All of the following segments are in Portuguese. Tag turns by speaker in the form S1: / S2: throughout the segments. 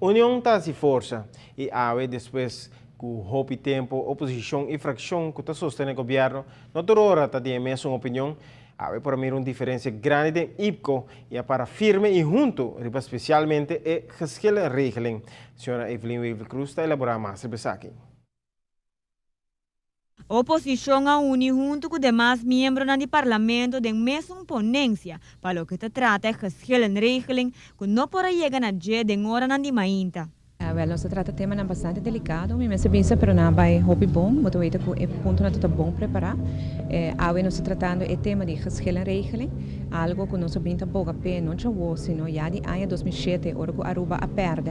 S1: União está se força e awe depois com hope tempo, oposição e fração que está sustendo o governo, não toda hora está de mesma opinião, awe para mim uma diferença grande de IPCO e é para firme e junto, especialmente é geschillen regeling. Senhora Evelyn Weaver Cruz está elaborando mais sobre isso aqui.
S2: A oposição a une junto com demais membros do parlamento de mesma ponência para o que se trata de geschillen regeling que não pode chegar na dia de hora na de mainta.
S3: Wel, se trata de tema bastante delicado, me pensa pero na vai hopi bom, mas eu que é ponto na bom preparar. Awe não se tratando é tema de geschillen regeling, algo que não se binta boga pé, não já o sino já de ano 2007, hora que Aruba a perde,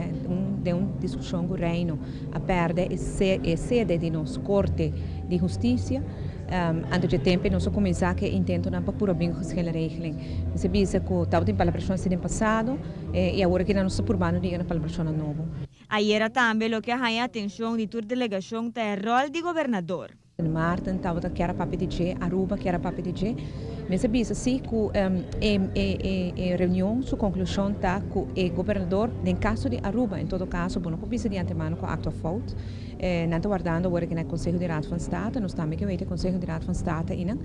S3: de discussão com o reino, a perde é sede de nos corte de justiça. Antes de tempo, nós começamos a intento na pura bem geschillen regeling. Se bisa que estava em palabração no passado e agora que nós estamos urbano de na palabração novo.
S2: Ayer também o que a atenção de toda delegação é o rol de governador.
S3: Martin estava que era papi de Aruba que era papi de mas bisa sim que reunião sua conclusão tá que o governador em caso de Aruba em todo caso bom não bisa de antemano com acto fault não está guardando agora que no Conselho de Raad van State nós também que vai ter Conselho de Raad van State ainda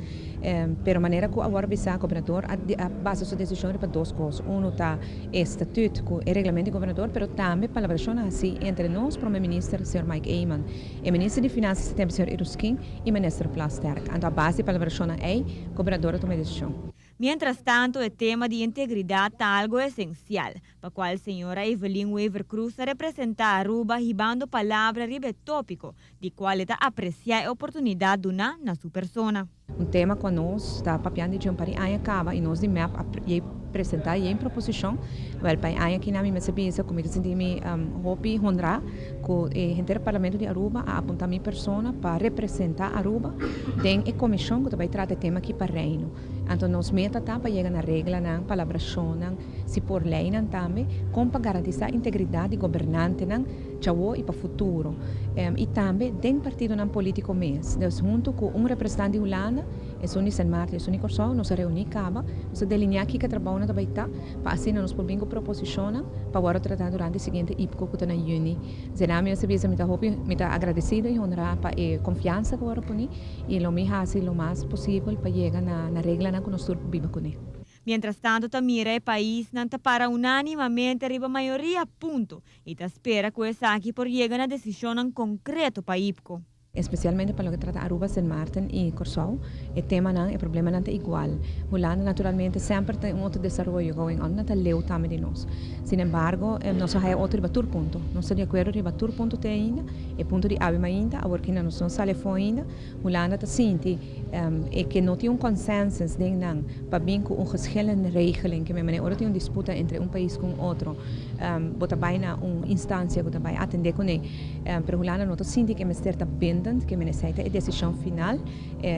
S3: pero maneira que agora bisa governador a base sua decisão para duas coisas tá estatuto com o regulamento do governador pero também palabração assim entre nós primeiro-ministro Sr. Mike Eyman e ministro de Finanças Sr. Eruskin e ministro Plasterk. Então a base para a palabração é o governador toma decisão.
S2: Mientras tanto, o tema de integridade é algo essencial, para qual a senhora Evelyn Weaver Cruz representa a Aruba ribando palavras ribe tópico, de qual está apreciar a oportunidade de una na sua persona.
S3: Tema com nós está papiando de um pari aí acaba e nós de map apresentar em proposição, well pai aí aqui na minha sabia como eu senti me hopi honra com o inteiro parlamento de Aruba a apontar minha persona para representar Aruba tem a comissão que vai tratar tema aqui para reino. Então nós meta tá para chegar na regra na palabração se por lei também como para garantir a integridade governante tchau e para futuro e também tem partido não político mês junto com representante de Holanda é Sony San Martin, é Sony Corsol, nós reunimos acaba, nós delineamos aqui que trabalhamos na baita, para assim nós podemos proposição para agora tratar durante o seguinte IPCO que está na Juni. Zerami eu sabia me tá agradecido e honrar para a confiança que agora põe e lo me hace lo mais possível para chegar na regra na que nós viva com ele.
S2: Mientras tanto, tamira o país não está para unanimamente arriba a maioria ponto e está espera que essa aqui por chegar na decisão concreta para IPCO.
S3: Especialmente para o que trata Aruba, San Martin e Corsol, o tema não, o problema não é igual. Holanda, naturalmente, sempre tem outro desenvolvimento going on, não está leu também de nós. Sin embargo, nós temos outro ribatur ponto. Nós estamos de acordo ribatur ponto tem ainda, e ponto de abima ainda, agora que nós não sale fora ainda, Holanda está sente e que não tem consenso de não, para bem com geschillen regeling, que me agora tem disputa entre país com outro, bota bem na instância que vai atender com ele, pero Holanda não está sente que me está bem que me necessita a decisão final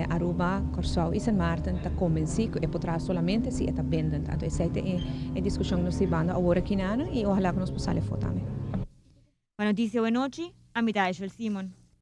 S3: Aruba, Corsol e San Martin está convencido e poderá solamente se está pendente. Então essa é a discussão que nós estamos agora aqui e ojalá que nós possamos falar também.
S2: A notícia boa noite, a mitad de Simon.